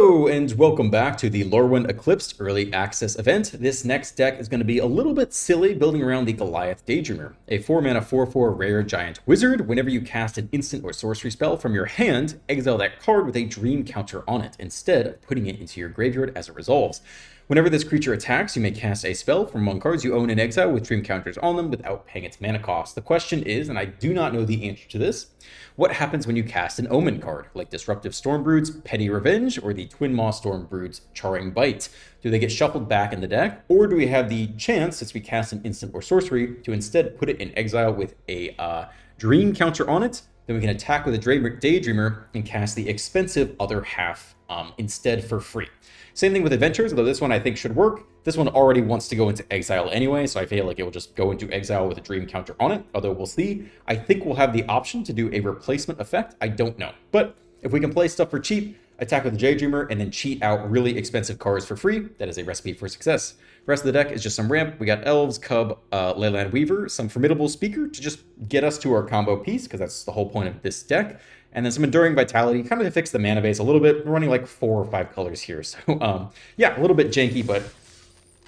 Hello and welcome back to the LORWYN Eclipsed Early Access event. This next deck is going to be a little bit silly, building around the Goliath Daydreamer, a 4-mana 4/4 rare giant wizard. Whenever you cast an instant or sorcery spell from your hand, exile that card with a dream counter on it, instead of putting it into your graveyard as it resolves. Whenever this creature attacks, you may cast a spell from among cards you own in exile with dream counters on them without paying its mana cost. The question is, and I do not know the answer to this, what happens when you cast an Omen card, like Disruptive Stormbrood's Petty Revenge or the Twin Maw Stormbrood's Charring Bite? Do they get shuffled back in the deck, or do we have the chance, since we cast an instant or sorcery, to instead put it in exile with a dream counter on it? Then we can attack with a Daydreamer and cast the expensive other half instead for free. Same thing with Adventures, although this one I think should work. This one already wants to go into exile anyway, so I feel like it will just go into exile with a dream counter on it, although we'll see. I think we'll have the option to do a replacement effect. I don't know. But if we can play stuff for cheap, attack with the Daydreamer, and then cheat out really expensive cards for free, that is a recipe for success. The rest of the deck is just some ramp. We got Elves, Cub, Leyland Weaver, some Formidable Speaker to just get us to our combo piece, because that's the whole point of this deck. And then some Enduring Vitality, kind of to fix the mana base a little bit. We're running like 4 or 5 colors here. So, yeah, a little bit janky, but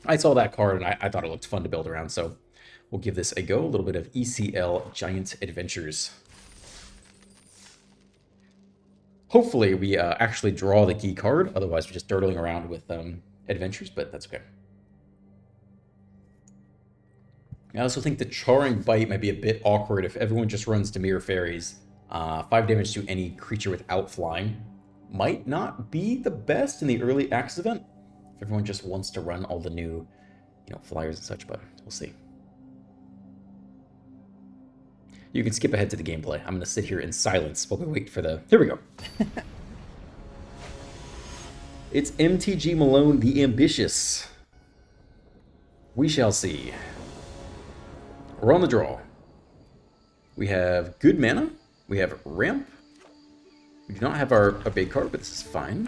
I saw that card and I thought it looked fun to build around. So we'll give this a go. A little bit of ECL Giant Adventures. Hopefully we actually draw the key card. Otherwise, we're just dirtling around with Adventures, but that's okay. I also think the Charring Bite might be a bit awkward if everyone just runs Dimir Fairies. 5 damage to any creature without flying might not be the best in the early access event if everyone just wants to run all the new, flyers and such, but we'll see. You can skip ahead to the gameplay. I'm going to sit here in silence while we wait for the... Here we go. It's MTG Malone the Ambitious. We shall see. We're on the draw. We have good mana. We have ramp. We do not have our big card, but this is fine.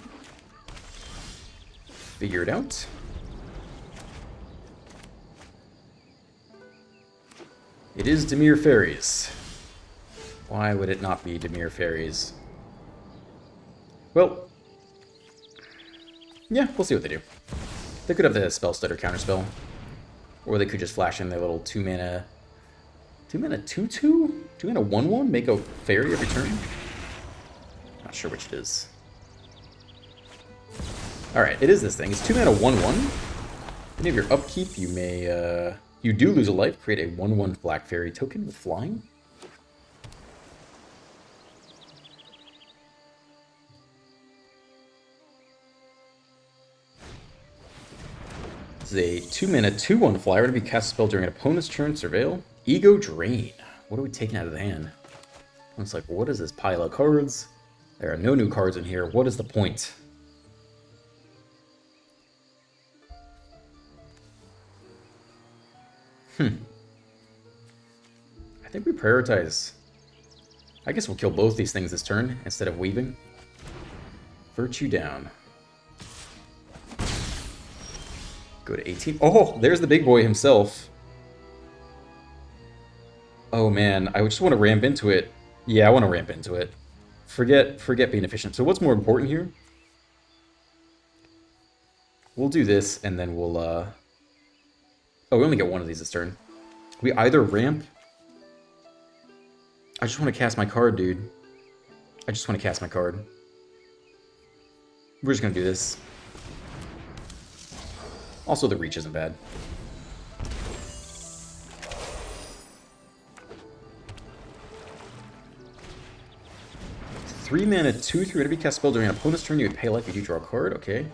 Figure it out. It is Dimir Fairies. Why would it not be Dimir Fairies? Well, yeah, we'll see what they do. They could have the spell stutter counterspell, or they could just flash in their little 2-mana 2/2? 2-mana 1/1? Make a fairy every turn? Not sure which it is. Alright, it is this thing. It's 2-mana 1/1. Any of your upkeep, you may, you do lose a life. Create a 1/1 black fairy token with flying. This is a 2-mana 2/1 flyer. Whenever you cast a spell during an opponent's turn, surveil. Ego Drain. What are we taking out of the hand? It's like, what is this pile of cards? There are no new cards in here. What is the point? I think we prioritize. I guess we'll kill both these things this turn instead of weaving. Virtue down. Go to 18. Oh, there's the big boy himself. Oh man, I just want to ramp into it. Yeah, I want to ramp into it. Forget being efficient. So what's more important here? We'll do this, and then we'll, Oh, we only get one of these this turn. We either ramp... I just want to cast my card, dude. I just want to cast my card. We're just going to do this. Also, the reach isn't bad. Three mana 2/3. Whenever you cast a spell during an opponent's turn, you would pay life if you draw a card. Okay.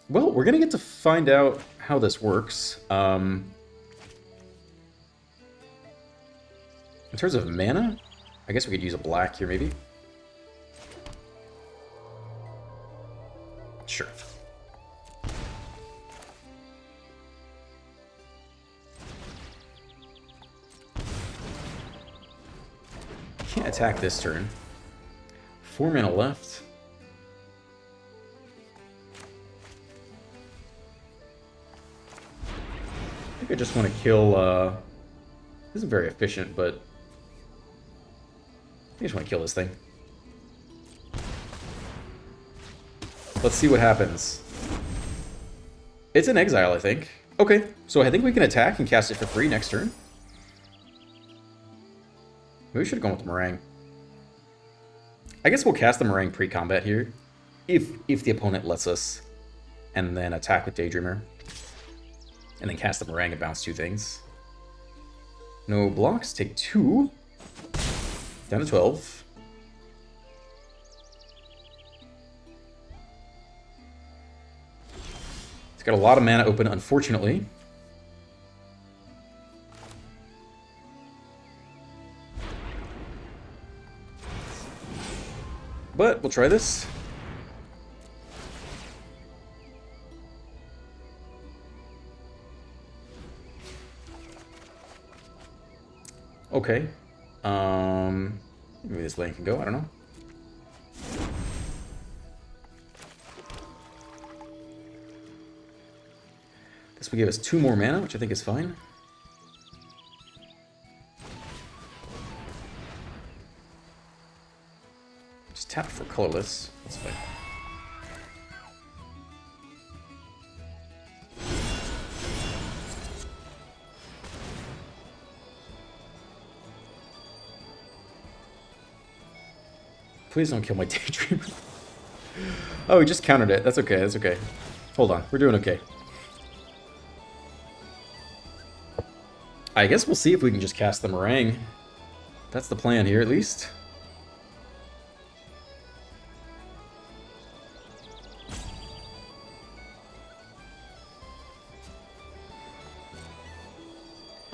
Well, we're gonna get to find out how this works. In terms of mana, I guess we could use a black here, maybe. Sure. Can't attack this turn. 4 mana left. I think I just want to kill, this isn't very efficient, but I just want to kill this thing. Let's see what happens. It's an exile, I think. Okay, so I think we can attack and cast it for free next turn. Maybe we should have gone with the Meringue. I guess we'll cast the Meringue pre-combat here, if the opponent lets us, and then attack with Daydreamer, and then cast the Meringue and bounce 2 things. No blocks, take 2, down to 12. It's got a lot of mana open, unfortunately. But we'll try this. Okay. Maybe this lane can go, I don't know. This will give us 2 more mana, which I think is fine. Just tap for colorless. That's fine. Please don't kill my Daydreamer. Oh, we just countered it. That's okay, that's okay. Hold on, we're doing okay. I guess we'll see if we can just cast the Meringue. That's the plan here, at least.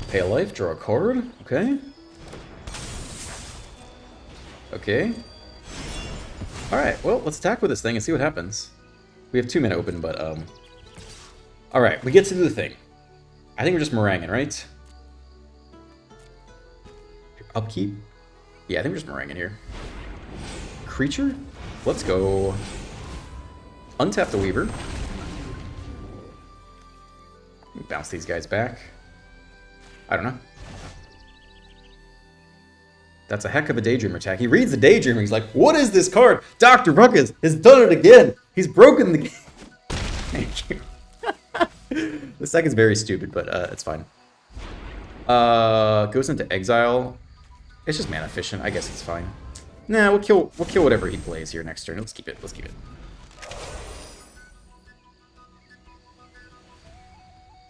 Pay a life, draw a card. Okay. Okay. Alright, well, let's attack with this thing and see what happens. We have 2 mana open, but, Alright, we get to do the thing. I think we're just meringuing, right? Upkeep? Yeah, I think we're just meringuing here. Creature? Let's go. Untap the Weaver. Bounce these guys back. I don't know. That's a heck of a Daydreamer attack. He reads the Daydreamer. He's like, what is this card? Dr. Ruckus has done it again. He's broken the game. Thank you. The second's very stupid, but it's fine. Goes into exile. It's just mana efficient. I guess it's fine. Nah, we'll kill whatever he plays here next turn. Let's keep it. Let's keep it.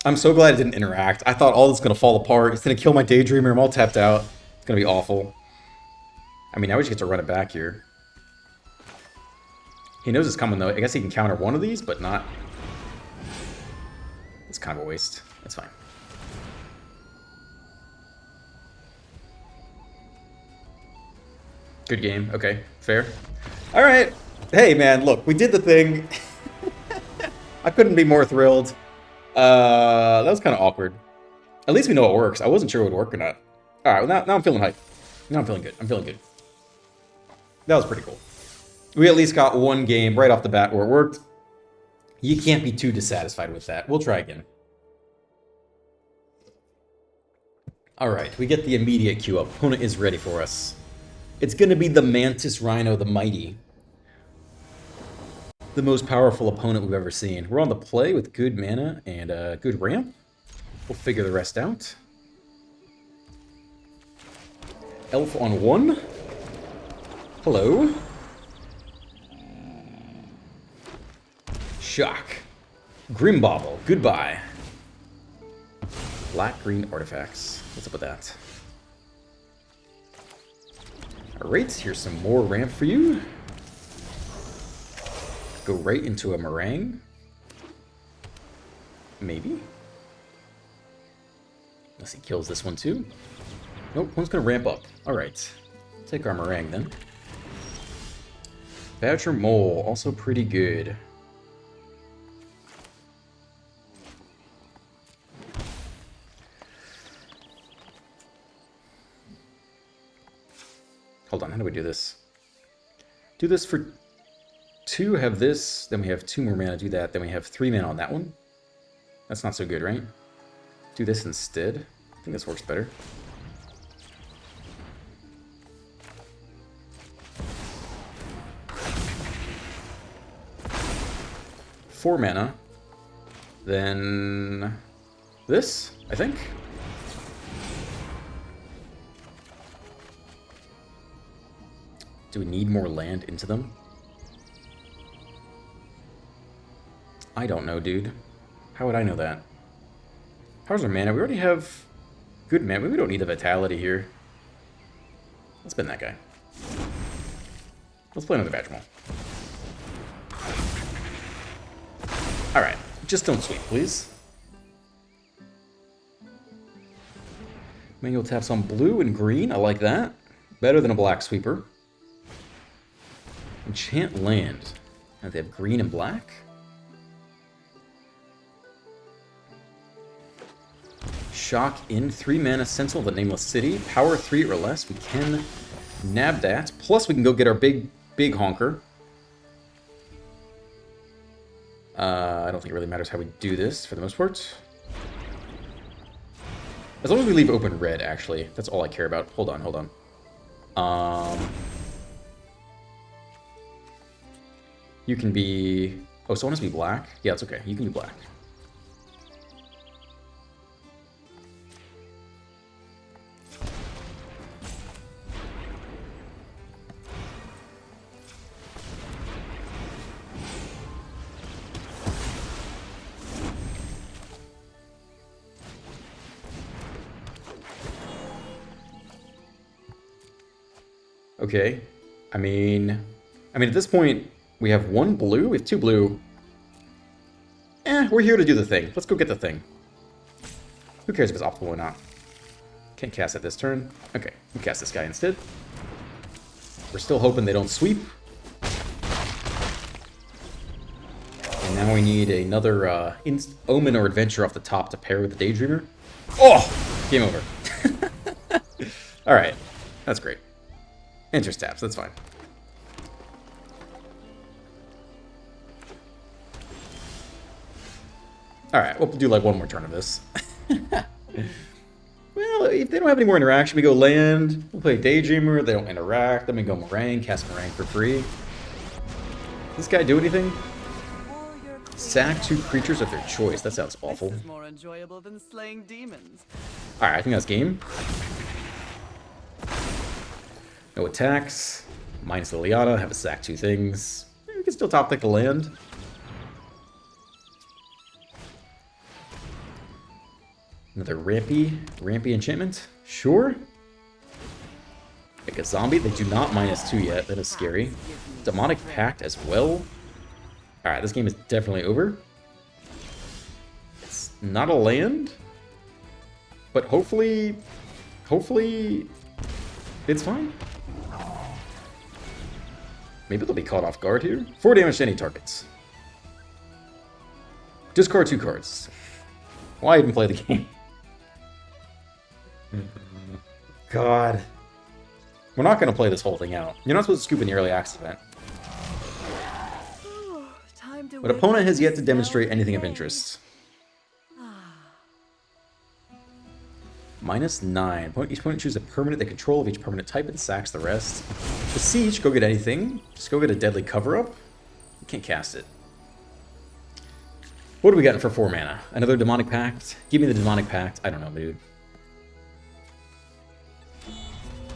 I'm so glad it didn't interact. I thought all this is gonna fall apart. It's gonna kill my Daydreamer. I'm all tapped out. It's gonna be awful. I mean, now we just get to run it back here. He knows it's coming, though. I guess he can counter one of these, but not... It's kind of a waste. It's fine. Good game. Okay, fair. All right. Hey, man, look, we did the thing. I couldn't be more thrilled. That was kind of awkward. At least we know it works. I wasn't sure it would work or not. All right, well, now I'm feeling hype. Now I'm feeling good. I'm feeling good. That was pretty cool. We at least got one game right off the bat where it worked. You can't be too dissatisfied with that. We'll try again. All right, we get the immediate queue up. Opponent is ready for us. It's going to be the Mantis Rhino the Mighty. The most powerful opponent we've ever seen. We're on the play with good mana and good ramp. We'll figure the rest out. Elf on 1. Hello. Shock. Grimbauble. Goodbye. Black-green artifacts. What's up with that? Alright, here's some more ramp for you. Go right into a meringue. Maybe. Unless he kills this one too. Nope, one's gonna ramp up. Alright. Take our meringue then. Badger Mole, also pretty good. Hold on, how do we do this? Do this for 2, have this, then we have 2 more mana, do that, then we have 3 mana on that one. That's not so good, right? Do this instead. I think this works better. 4 mana. Then this, I think. Do we need more land into them? I don't know, dude. How would I know that? How's our mana? We already have good mana. We don't need a vitality here. Let's spin that guy. Let's play another Badger Maul. Alright, just don't sweep, please. Manual taps on blue and green. I like that. Better than a black sweeper. Enchant land. And they have green and black. Shock in 3 mana Sentinel of the Nameless City. Power 3 or less. We can nab that. Plus we can go get our big honker. I don't think it really matters how we do this for the most part. As long as we leave open red, actually. That's all I care about. Hold on. You can be... Oh, someone has to be black? Yeah, it's okay. You can be black. Okay, I mean, at this point, we have 1 blue, we have 2 blue. We're here to do the thing. Let's go get the thing. Who cares if it's optimal or not? Can't cast it this turn. Okay, we'll cast this guy instead. We're still hoping they don't sweep. And now we need another Omen or Adventure off the top to pair with the Daydreamer. Oh! Game over. Alright, that's great. Interest taps, that's fine. Alright, we'll do like 1 more turn of this. Well, if they don't have any more interaction, we go land, we'll play Daydreamer, they don't interact, then we go Meringue, cast Meringue for free. Does this guy do anything? Sack 2 creatures of their choice, that sounds awful. This is more enjoyable than slaying demons. Alright, I think that's game. No attacks. Minus Liliana. Have a sack 2 things. We can still top deck the land. Another rampy enchantment. Sure. Like a zombie. They do not -2 yet. That is scary. Demonic Pact as well. Alright, this game is definitely over. It's not a land. But hopefully it's fine. Maybe they'll be caught off guard here. 4 damage to any targets. Discard 2 cards. Why even play the game? God. We're not going to play this whole thing out. You're not supposed to scoop in the early access event. But opponent has yet to demonstrate anything of interest. -9. Each opponent chooses a permanent they control of each permanent type and sacks the rest. The Siege, go get anything. Just go get a Deadly Cover-Up. You can't cast it. What are we getting for 4 mana? Another Demonic Pact? Give me the Demonic Pact. I don't know, dude.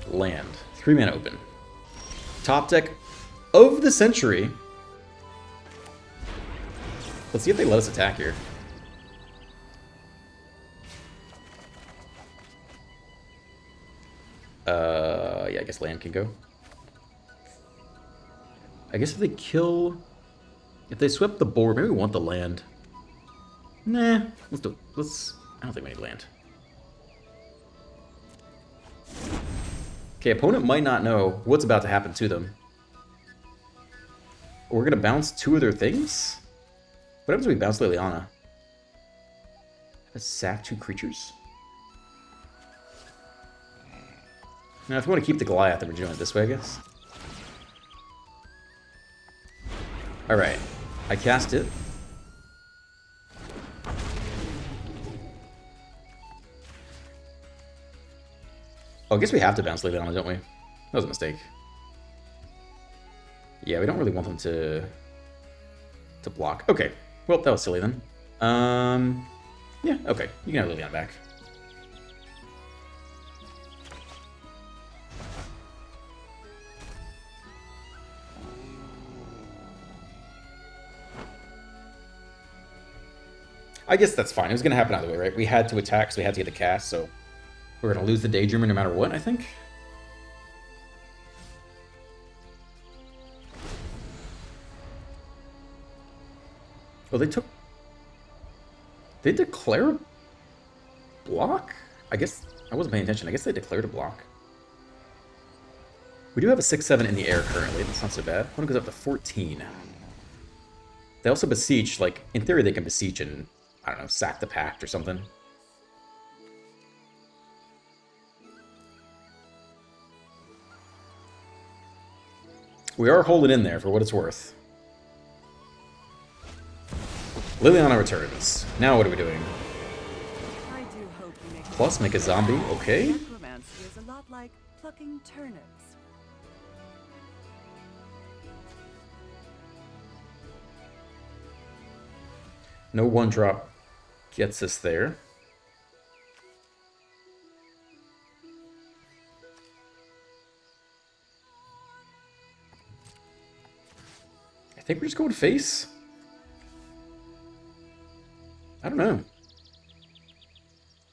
Land. 3 mana open. Top deck of the century. Let's see if they let us attack here. Yeah, I guess land can go. I guess if they kill... If they swept the board, maybe we want the land. Nah, let's do... I don't think we need land. Okay, opponent might not know what's about to happen to them. We're gonna bounce 2 of their things? What happens if we bounce Liliana? Let's sack 2 creatures? Now, if we want to keep the Goliath, then we're doing it this way, I guess. Alright. I cast it. Oh, I guess we have to bounce Liliana, don't we? That was a mistake. Yeah, we don't really want them to block. Okay. Well, that was silly then. Yeah, okay. You can have Liliana back. I guess that's fine. It was going to happen either way, right? We had to attack, so we had to get the cast, so we're going to lose the Daydreamer no matter what, I think. Oh, they took... They declare a block? I guess... I wasn't paying attention. I guess they declared a block. We do have a 6-7 in the air currently. That's not so bad. One goes up to 14. They also beseech, like, in theory they can beseech and, I don't know, sack the pact or something. We are holding in there for what it's worth. Liliana returns. Now what are we doing? I do hope you make Plus make a zombie, okay. necromancy is a lot like plucking turnips. No one drop gets us there. I think we're just going face. I don't know.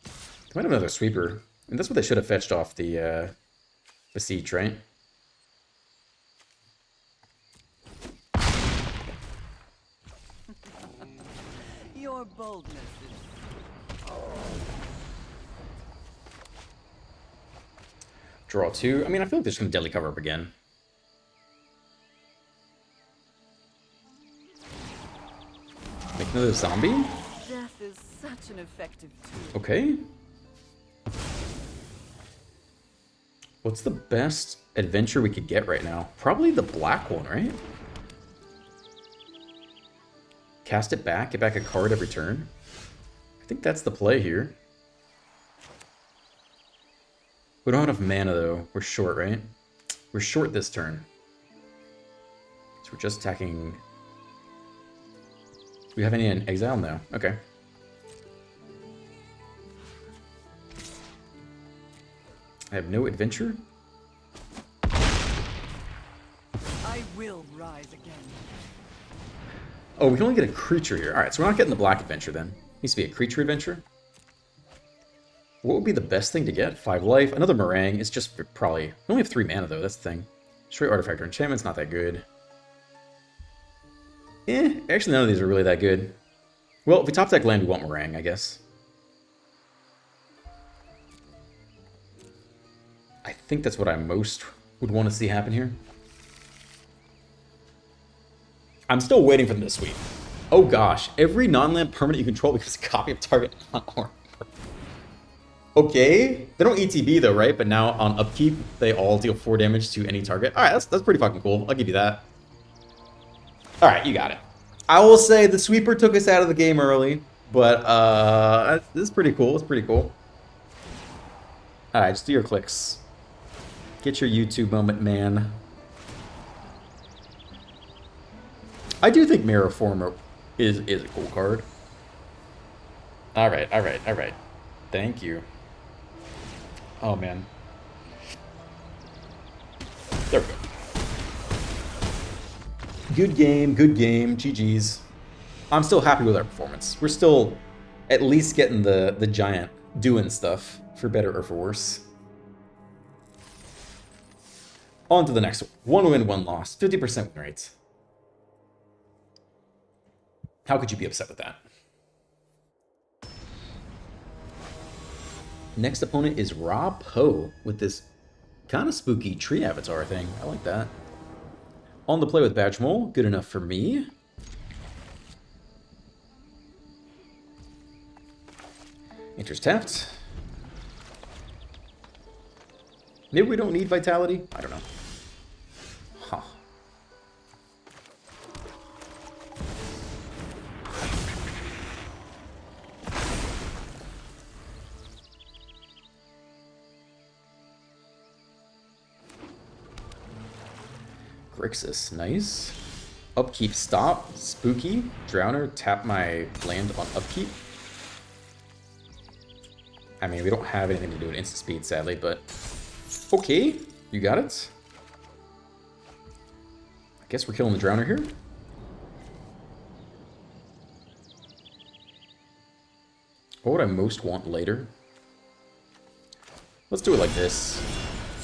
They might have another sweeper. And that's what they should have fetched off the beseech, right? Your boldness is... Draw 2. I mean, I feel like they're just going to deadly cover up again. Make another zombie? Death is such an effective tool. Okay. What's the best adventure we could get right now? Probably the black one, right? Cast it back, get back a card every turn. I think that's the play here. We don't have enough mana, though. We're short, right? We're short this turn. So we're just attacking... Do we have any in exile? No. Okay. I have no adventure? I will rise again. Oh, we can only get a creature here. Alright, so we're not getting the black adventure then. Needs to be a creature adventure. What would be the best thing to get? 5 life. Another meringue. It's just probably... We only have 3 mana though, that's the thing. Straight artifact or enchantment's not that good. Actually none of these are really that good. Well, if we top deck land, we want meringue, I guess. I think that's what I most would want to see happen here. I'm still waiting for them to sweep. Oh gosh, every non-land permanent you control becomes a copy of target non-armor. Okay, they don't ETB though, right? But now on upkeep, they all deal 4 damage to any target. All right, that's pretty fucking cool. I'll give you that. All right, you got it. I will say the sweeper took us out of the game early, but this is pretty cool. It's pretty cool. All right, just do your clicks. Get your YouTube moment, man. I do think Mirror Former is a cool card. All right, all right, all right. Thank you. Oh, man. There we go. Good game, GG's. I'm still happy with our performance. We're still at least getting the giant doing stuff, for better or for worse. On to the next one. 1 win, 1 loss. 50% win rates. How could you be upset with that? Next opponent is Rob Poe with this kind of spooky tree avatar thing. I like that. On the play with Badge Mole. Good enough for me. Enters tapped. Maybe we don't need Vitality? I don't know. Huh. Grixis, nice. Upkeep stop. Spooky. Drowner. Tap my land on upkeep. I mean, we don't have anything to do with instant speed, sadly, but... Okay, you got it. I guess we're killing the Drowner here. What would I most want later? Let's do it like this.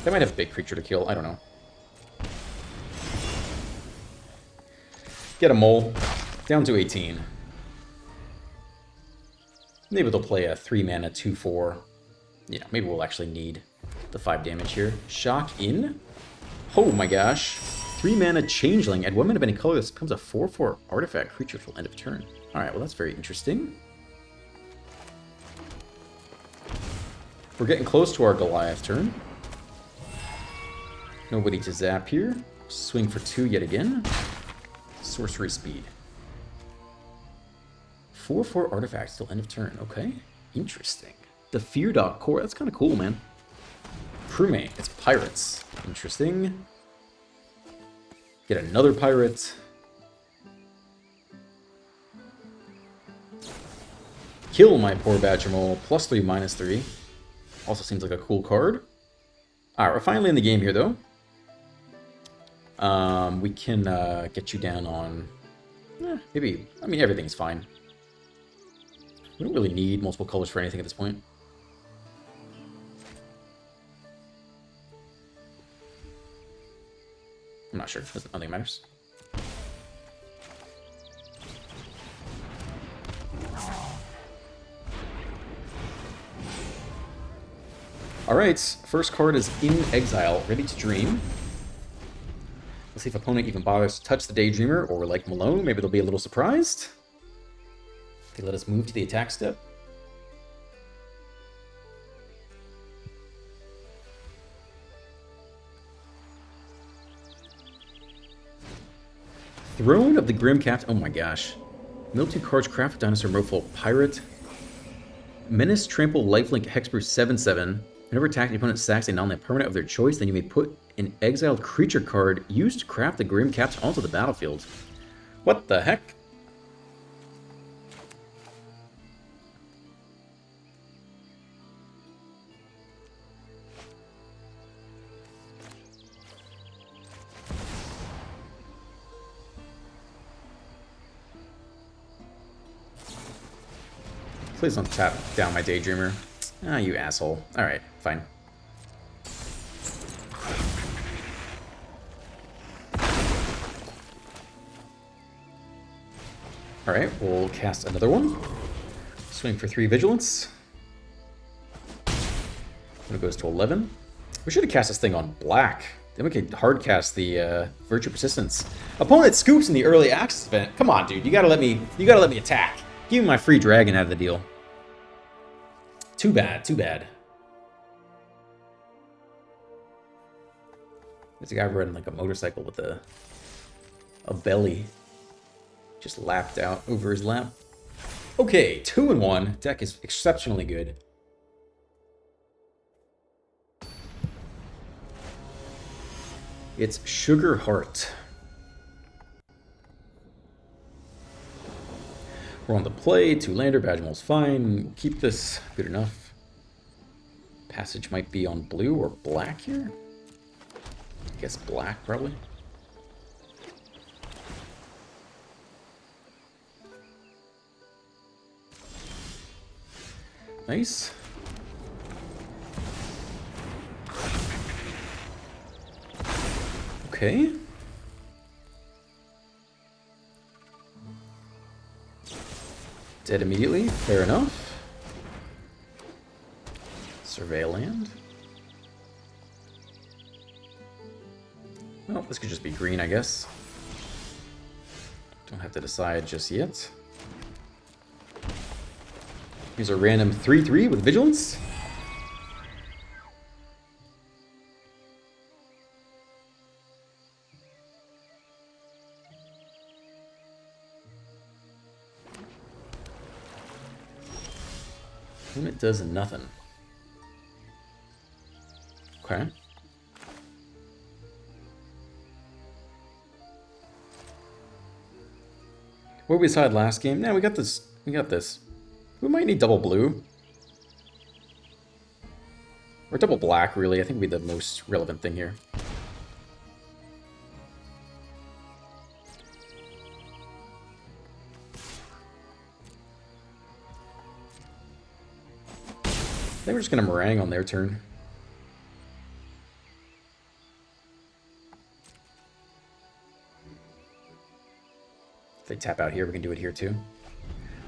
They might have a big creature to kill, I don't know. Get a mole. Down to 18. Maybe they'll play a 3-mana 2/4. Yeah, maybe we'll actually need the 5 damage here. Shock in. Oh my gosh. 3-mana changeling. Add 1 mana of any color. This becomes a 4/4 artifact creature till end of turn. Alright, well that's very interesting. We're getting close to our Goliath turn. Nobody to zap here. Swing for 2 yet again. Sorcery speed. 4/4 artifacts till end of turn. Okay, interesting. The Fear Dog core. That's kind of cool, man. Crewmate. It's pirates. Interesting. Get another pirate. Kill my poor Badger Mole. +3, -3. Also seems like a cool card. Alright, we're finally in the game here, though. We can get you down on... maybe... I mean, everything's fine. We don't really need multiple colors for anything at this point. I'm not sure. Nothing matters. Alright, first card is In Exile, Ready to Dream. Let's see if opponent even bothers to touch the Daydreamer, or like Malone, maybe they'll be a little surprised. They let us move to the attack step. Throne of the Grim Captain. Oh my gosh. Mill 2 cards, Craft Dinosaur, Merfolk, Pirate. Menace, Trample, Lifelink, Hexproof 7/7. Whenever attack the opponent sacks a non-land permanent of their choice, then you may put an exiled creature card used to craft the Grim Captain onto the battlefield. What the heck? Please don't tap down my Daydreamer. Ah, you asshole. Alright, fine. Alright, we'll cast another one. Swing for 3 Vigilance. When it goes to 11. We should have cast this thing on black. Then we could hard cast the Virtue Persistence. Opponent scoops in the early access event. Come on, dude. You gotta let me attack. Give me my free dragon out of the deal. Too bad, too bad. There's a guy riding like a motorcycle with a belly just lapped out over his lap. Okay, 2-1. Deck is exceptionally good. It's Sugar Heart. We're on the play, 2-lander, Badgermole's fine. Keep this, good enough. Passage might be on blue or black here. I guess black, probably. Nice. Okay. Dead immediately, fair enough. Survey land. Well, this could just be green, I guess. Don't have to decide just yet. Here's a random 3/3 with Vigilance. And it does nothing. Okay. What we decided last game? Nah, we got this. We got this. We might need double blue. Or double black, really. I think would be the most relevant thing here. I think we're just going to meringue on their turn. If they tap out here, we can do it here too.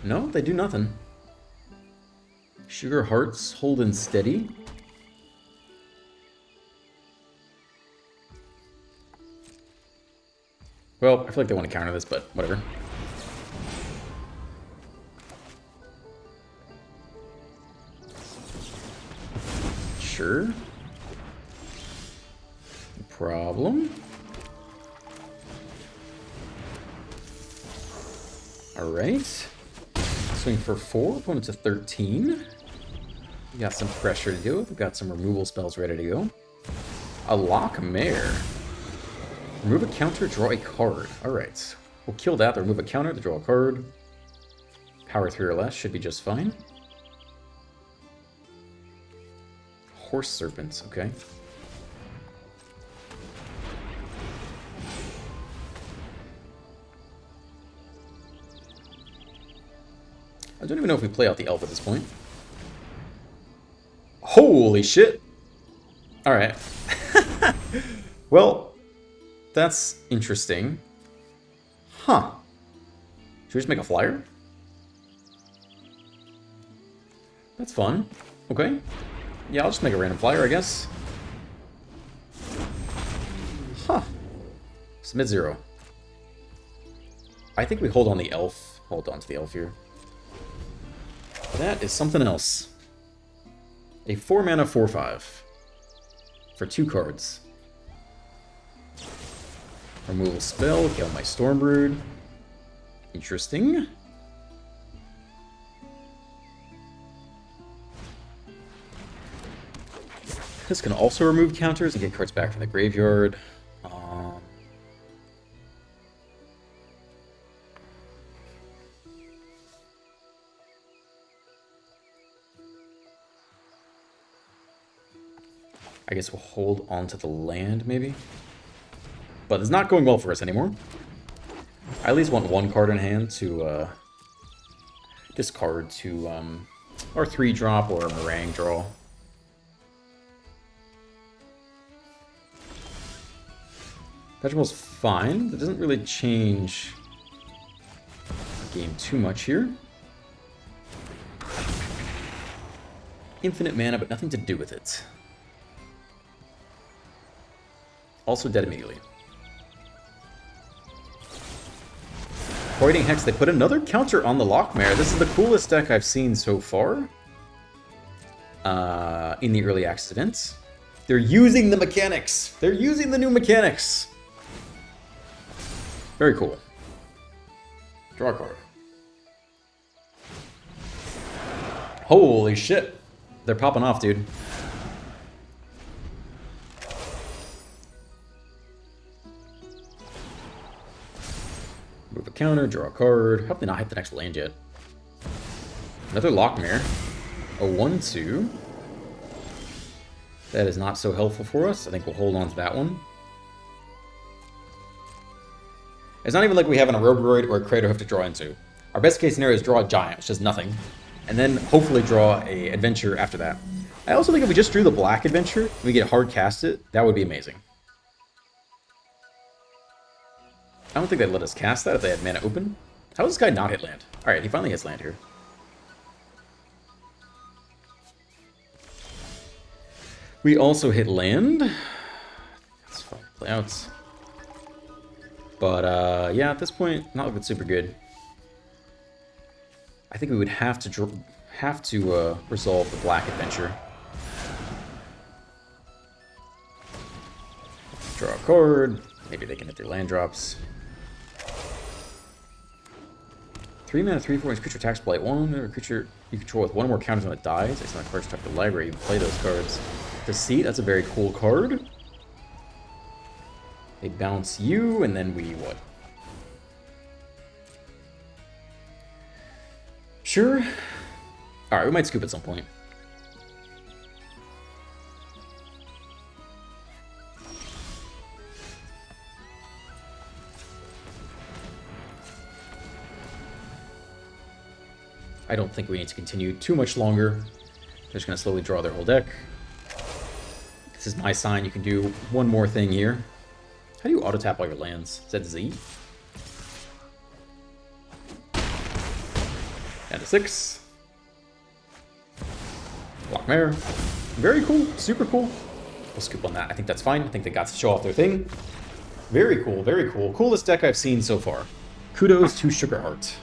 No, they do nothing. Sugar Hearts, holding steady. Well, I feel like they want to counter this, but whatever. Sure. No problem. Alright. Swing for 4, opponent's a 13. We got some pressure to deal with. We've got some removal spells ready to go. A Lockmare. Remove a counter, draw a card. Alright. We'll kill that, remove a counter to draw a card. Power 3 or less should be just fine. Horse Serpents, okay. I don't even know if we play out the elf at this point. Holy shit! Alright. Well, that's interesting. Huh. Should we just make a flyer? That's fun. Okay. Yeah, I'll just make a random flyer, I guess. Huh. Submit 0. I think we hold on the elf. Hold on to the elf here. That is something else. A 4-mana 4/5. For 2 cards. Removal spell, kill my Stormbrood. Interesting. This can also remove counters and get cards back from the graveyard. I guess we'll hold on to the land, maybe? But it's not going well for us anymore. I at least want 1 card in hand to discard to our 3-drop or a meringue draw. Vegetable's fine. That doesn't really change the game too much here. Infinite mana, but nothing to do with it. Also dead immediately. Voiding Hex, they put another counter on the Lockmare. This is the coolest deck I've seen so far in the early access events. They're using the mechanics. They're using the new mechanics. Very cool. Draw a card. Holy shit. They're popping off, dude. Move a counter, draw a card. Hope they not hit the next land yet. Another Lockmare. A 1/2. That is not so helpful for us. I think we'll hold on to that one. It's not even like we have an Auroboroid or a Kratos have to draw into. Our best case scenario is draw a Giant, which does nothing. And then hopefully draw a Adventure after that. I also think if we just drew the black Adventure, and we get hard cast it, that would be amazing. I don't think they'd let us cast that if they had mana open. How does this guy not hit land? Alright, he finally hits land here. We also hit land. That's fine. Play outs. But, yeah, at this point, not looking super good. I think we would have to resolve the black Adventure. Draw a card. Maybe they can hit their land drops. 3 mana, 3/4. Each creature attacks blight 1. Whenever creature you control with 1 or more counters when it dies. It's not cards to the library. You can play those cards. Deceit, that's a very cool card. They bounce you, and then we what? Sure. Alright, we might scoop at some point. I don't think we need to continue too much longer. They're just going to slowly draw their whole deck. This is my sign. You can do one more thing here. How do you auto-tap all your lands? Is that Z? Down to 6. Block Mare. Very cool. Super cool. We'll scoop on that. I think that's fine. I think they got to show off their thing. Very cool. Very cool. Coolest deck I've seen so far. Kudos to Sugarheart.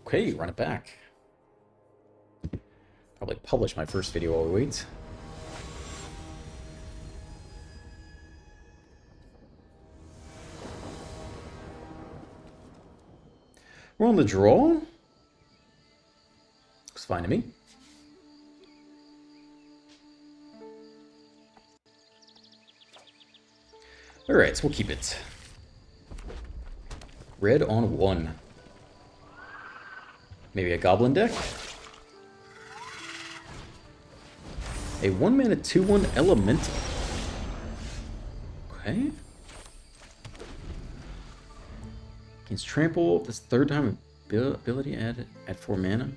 Okay, run it back. Probably publish my first video while we wait. We're on the draw. Looks fine to me. Alright, so we'll keep it. Red on 1. Maybe a goblin deck? A 1-mana 2/1 elemental. Okay. Against trample, this third time ability add 4 mana.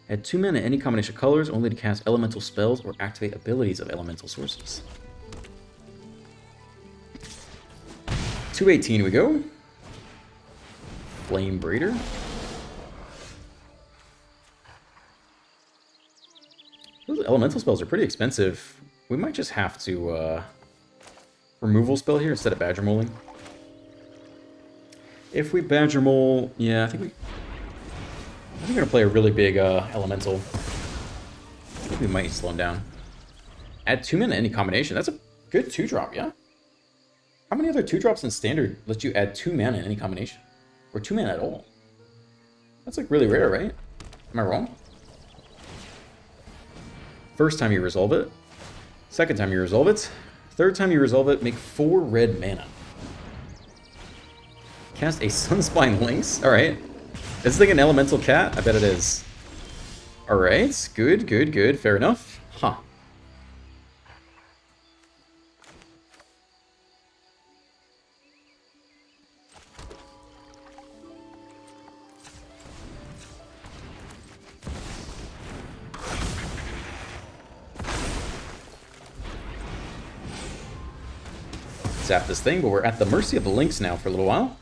Add 2 mana any combination of colors, only to cast elemental spells or activate abilities of elemental sources. 2/18 we go. Flame Breeder. Those elemental spells are pretty expensive. We might just have to removal spell here instead of Badger Moling. If we Badger Mole, yeah, I think we're gonna play a really big elemental. I think we might slow him down. Add 2 mana any combination. That's a good 2-drop, yeah? How many other 2-drops in Standard let you add 2 mana in any combination? Or 2 mana at all? That's like really rare, right? Am I wrong? First time you resolve it. Second time you resolve it. Third time you resolve it, make 4 red mana. Cast a Sunspine Lynx. Alright. Is this thing an elemental cat? I bet it is. Alright. Good, good, good. Fair enough. Huh. Zap this thing, but we're at the mercy of the Lynx now for a little while.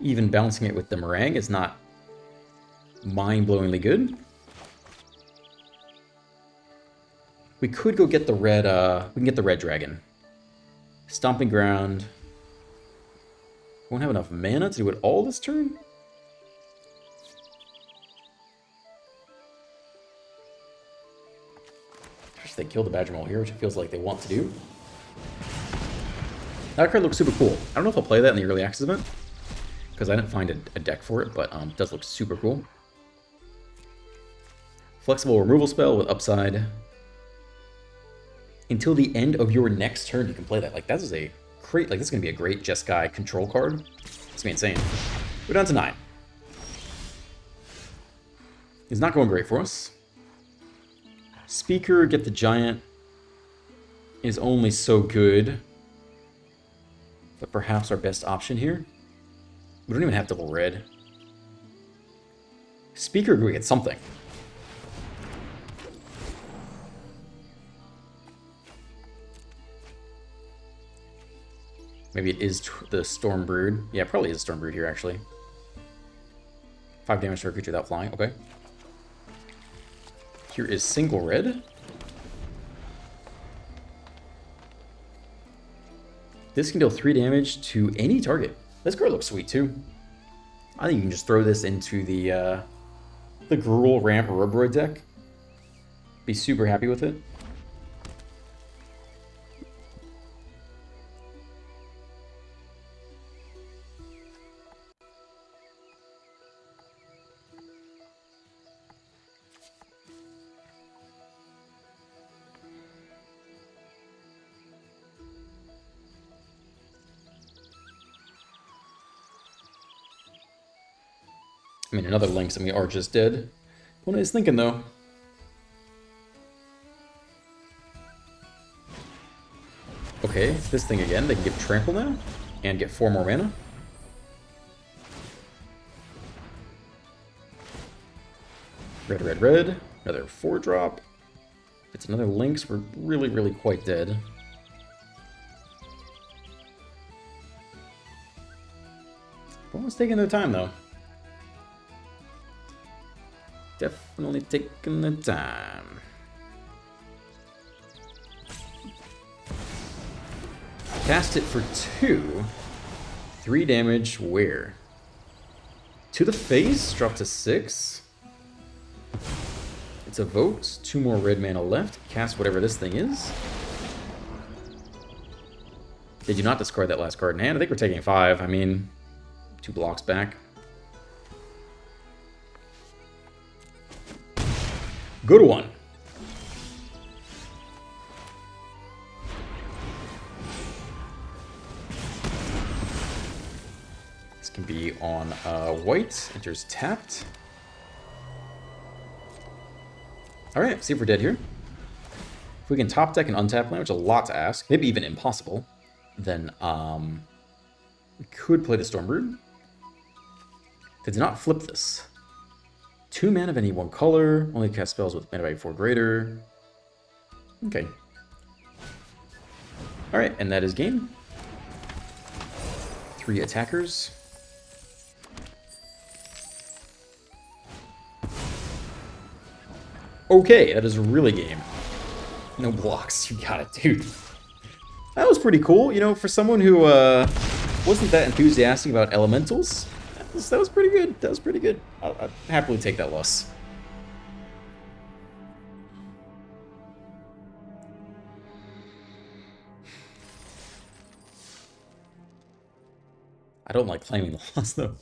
Even bouncing it with the Meringue is not mind-blowingly good. We could go get the red, we can get the red dragon. Stomping Ground. Won't have enough mana to do it all this turn? Just they kill the Badger Mole here, which it feels like they want to do. That card looks super cool. I don't know if I'll play that in the early access event, because I didn't find a deck for it, but it does look super cool. Flexible removal spell with upside. Until the end of your next turn, you can play that. Like, that is a great, like, this is going to be a great Jeskai control card. It's going to be insane. We're down to 9. It's not going great for us. Speaker, get the giant, is only so good. But perhaps our best option here. We don't even have double red. Speaker, we get something. Maybe it is the Stormbrood. Yeah, it probably is Stormbrood here, actually. 5 damage to a creature without flying. Okay. Here is single red. This can deal 3 damage to any target. This card looks sweet, too. I think you can just throw this into the Gruul Ramp Rubroid deck. Be super happy with it. I mean, another Lynx and we are just dead. Opponent is thinking, though. Okay, it's this thing again. They can give Trample now. And get 4 more mana. Red, red, red. Another 4-drop. If it's another Lynx, we're really, really quite dead. Opponent's taking their time, though. Definitely taking the time. Cast it for 2. 3 damage where? To the face, drop to 6. It's evoked. 2 more red mana left. Cast whatever this thing is. They do not discard that last card in hand. I think we're taking 5. I mean, 2 blocks back. Good one. This can be on white. Enters tapped. Alright, see if we're dead here. If we can top deck and untap land, which is a lot to ask, maybe even impossible, then we could play the Stormbird. They did not flip this. 2 mana of any one color, only cast spells with mana value 4 greater. Okay. Alright, and that is game. 3 attackers. Okay, that is really game. No blocks, you got it, dude. That was pretty cool, you know, for someone who wasn't that enthusiastic about elementals. That was pretty good. That was pretty good. I'd happily take that loss. I don't like claiming the loss, though.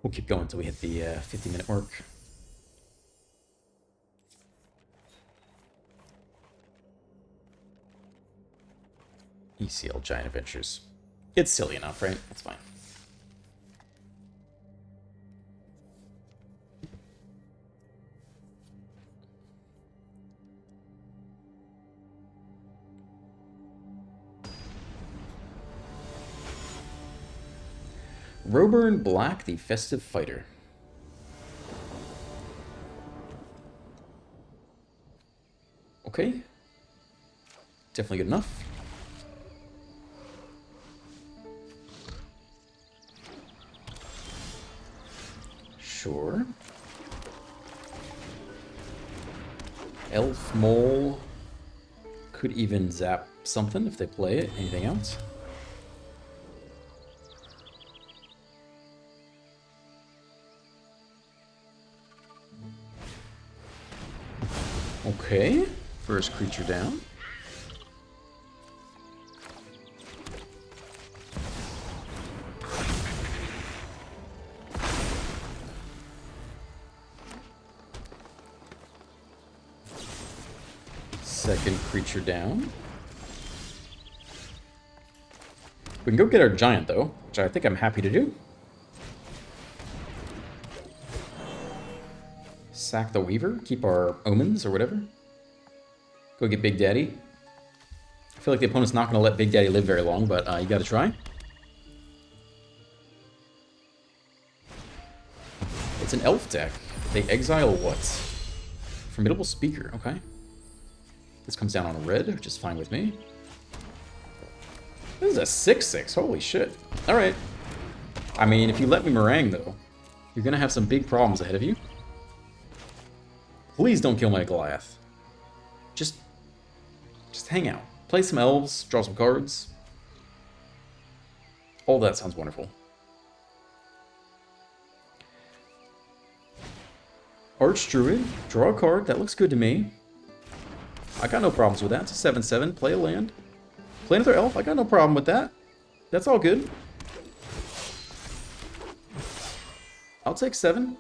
We'll keep going until we hit the 50-minute mark. ECL Giant Adventures. It's silly enough, right? That's fine. Roburn Black, the Festive Fighter. Okay. Definitely good enough. Sure. Elf Mole could even zap something if they play it. Anything else? Okay. First creature down. Second creature down. We can go get our giant, though, which I think I'm happy to do. Sack the Weaver, keep our omens or whatever. Go get Big Daddy. I feel like the opponent's not going to let Big Daddy live very long, but you got to try. It's an elf deck. They exile what? Formidable Speaker, okay. This comes down on red, which is fine with me. This is a 6/6, holy shit. Alright. I mean, if you let me meringue, though, you're going to have some big problems ahead of you. Please don't kill my Goliath. Just hang out. Play some elves, draw some cards. All that sounds wonderful. Archdruid, draw a card, that looks good to me. I got no problems with that. It's a 7/7. Play a land. Play another elf. I got no problem with that. That's all good. I'll take 7.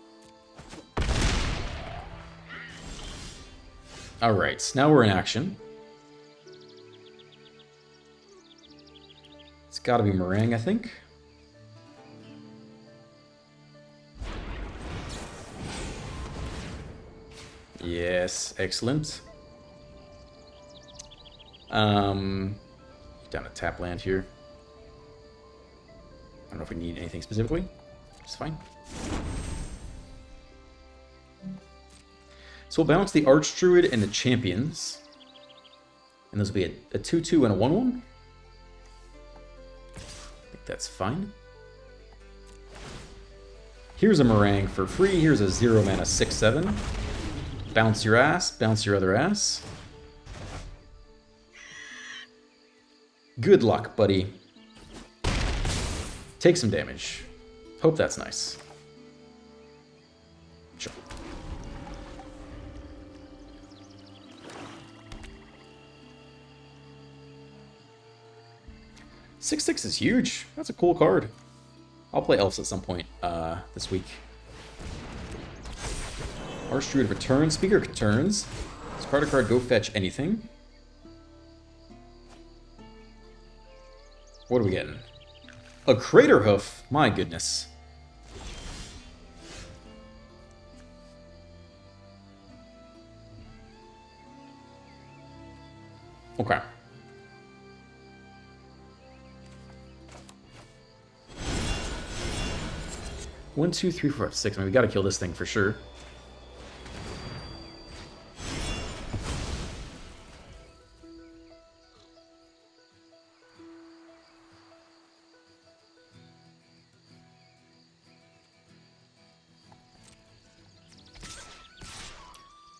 Alright, now we're in action. It's gotta be meringue, I think. Yes, excellent. Down to tap land here. I don't know if we need anything specifically. It's fine. So we'll balance the Archdruid and the Champions. And those will be a 2-2 and a 1-1. I think that's fine. Here's a Meringue for free. Here's a 0 mana 6/7. Bounce your ass, bounce your other ass. Good luck, buddy. Take some damage. Hope that's nice. Sure. Six is huge. That's a cool card. I'll play Elves at some point this week. Archdruid returns. Speaker returns. Discard a card, go fetch anything. What are we getting? A Crater Hoof. My goodness. Okay. 1, 2, 3, 4, 5, 6. I mean, we gotta kill this thing for sure.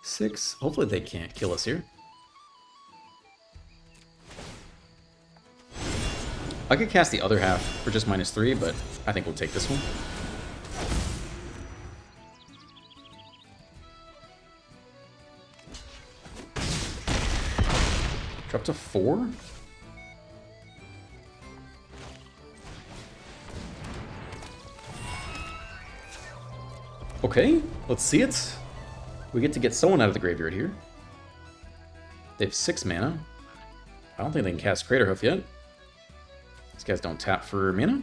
Six. Hopefully they can't kill us here. I could cast the other half for just -3, but I think we'll take this one. Drop to 4? Okay, let's see it. We get to get someone out of the graveyard here. They have 6 mana. I don't think they can cast Crater Hoof yet. These guys don't tap for mana.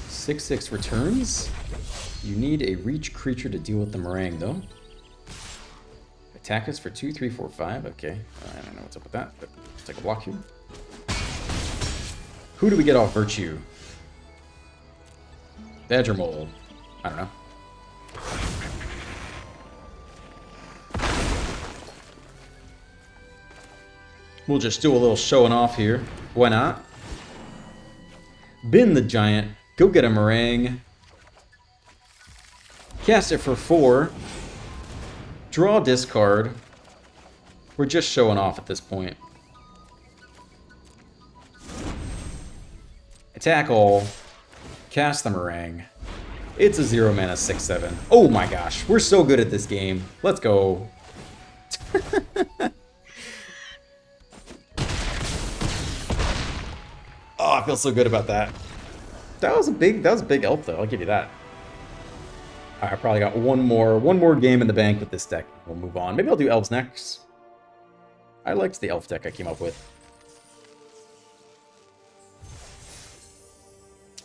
Six returns. You need a reach creature to deal with the Meringue, though. Attack us for 2, 3, 4, 5. Okay, I don't know what's up with that, but let's take a block here. Who do we get off Virtue? Badger Mole. I don't know. We'll just do a little showing off here. Why not? Bin the Giant. Go get a Meringue. Cast it for 4. Draw, discard. We're just showing off at this point. Attack all. Cast the Meringue. It's a 0 mana 6/7. Oh my gosh, we're so good at this game. Let's go. Oh, I feel so good about that. That was a big elf though, I'll give you that. Alright, I probably got one more game in the bank with this deck. We'll move on. Maybe I'll do elves next. I liked the elf deck I came up with.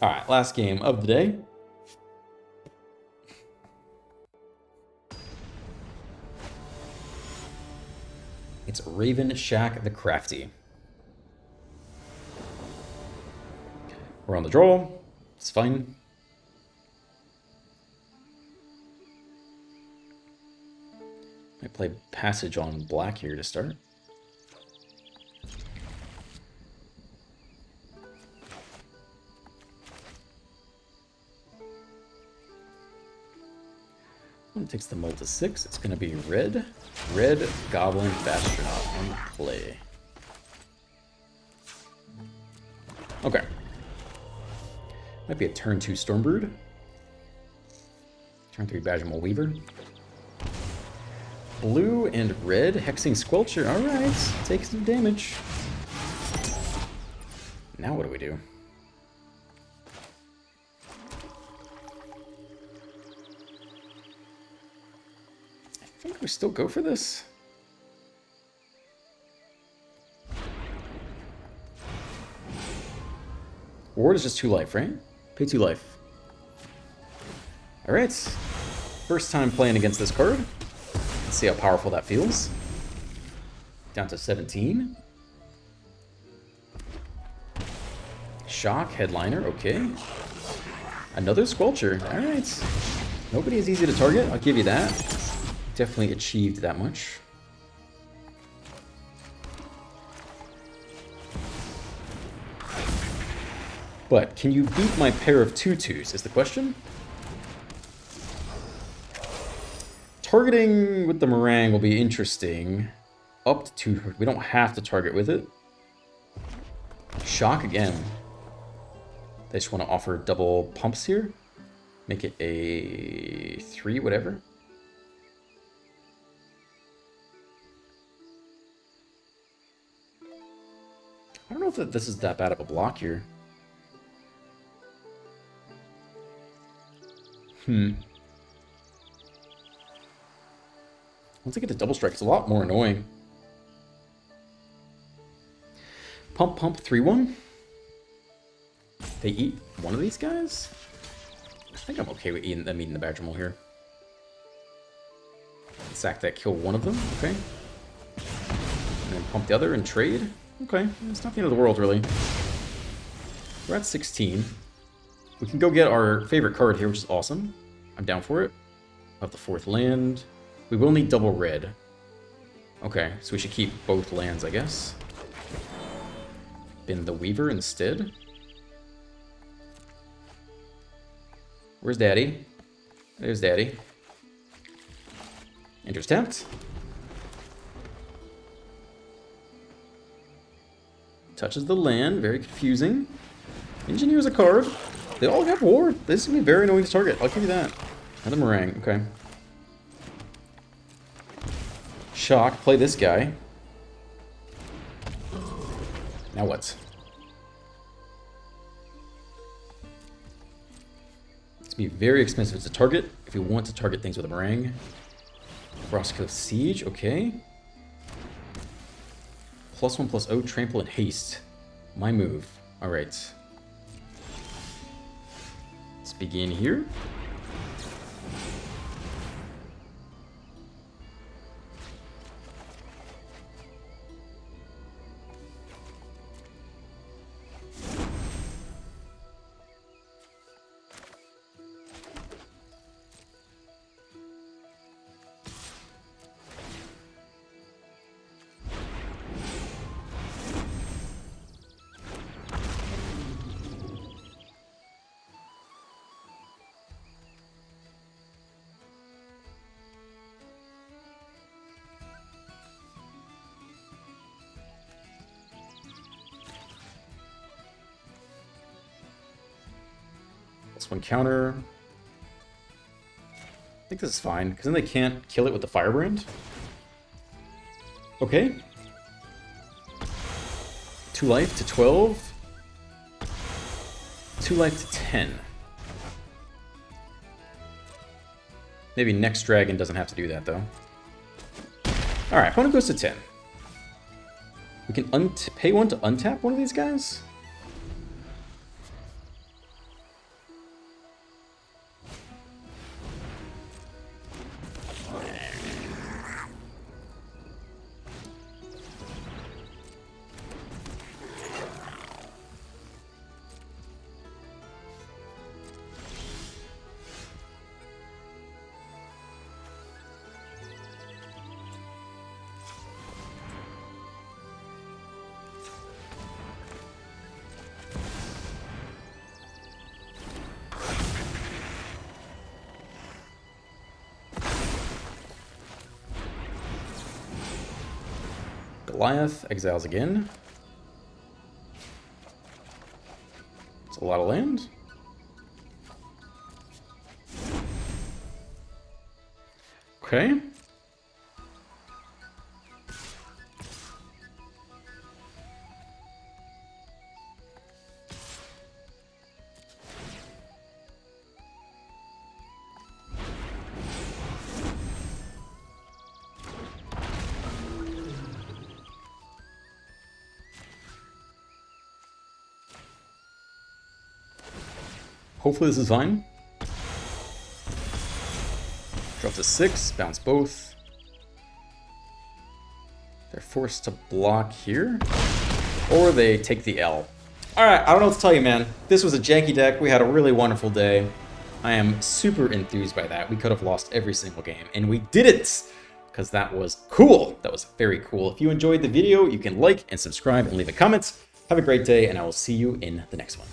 Alright, last game of the day. It's Raven Shack the Crafty. We're on the draw. It's fine. Might play Passage on black here to start. When it takes the mull to 6, it's going to be red. Red Goblin Bastronaut on play. Okay. Might be a turn 2 Stormbird. Turn 3 Badgermole Weaver. Blue and red Hexing Squelcher. Alright, take some damage. Now what do we do? I think we still go for this. Ward is just 2 life, right? Pay 2 life. Alright. First time playing against this card. Let's see how powerful that feels. Down to 17. Shock, Headliner, okay. Another Squelcher, alright. Nobody is easy to target, I'll give you that. Definitely achieved that much. But can you beat my pair of 2/2s is the question. Targeting with the Meringue will be interesting. Up to 2, we don't have to target with it. Shock again. They just want to offer double pumps here. Make it a 3, whatever. I don't know if this is that bad of a block here. Once I get to double strike, it's a lot more annoying. Pump, 3-1. They eat one of these guys? I think I'm okay with them eating the Badger Mole here. Sack that, kill one of them, okay. And then pump the other and trade. Okay, it's not the end of the world, really. We're at 16. We can go get our favorite card here, which is awesome. I'm down for it. Of the 4th land. We will need double red. Okay, so we should keep both lands, I guess. Bin the Weaver instead. Where's Daddy? There's Daddy. Enters tapped. Touches the land, very confusing. Engineer's a card. They all have ward. This is going to be very annoying to target. I'll give you that. Another Meringue, okay. Shock, play this guy. Now what? It's going to be very expensive to target if we want to target things with a Meringue. Frostcliff Siege, okay. +1/+0, trample, and haste. My move. Alright. Let's begin here. +1 counter. I think this is fine, because then they can't kill it with the Firebrand. Okay. 2 life to 12. 2 life to 10. Maybe next dragon doesn't have to do that, though. Alright, opponent goes to 10. We can pay 1 to untap one of these guys? Goliath exiles again. It's a lot of land. Okay. Hopefully this is fine. Drop to 6, bounce both. They're forced to block here. Or they take the L. Alright, I don't know what to tell you, man. This was a janky deck. We had a really wonderful day. I am super enthused by that. We could have lost every single game, and we didn't! Because that was cool. That was very cool. If you enjoyed the video, you can like and subscribe and leave a comment. Have a great day, and I will see you in the next one.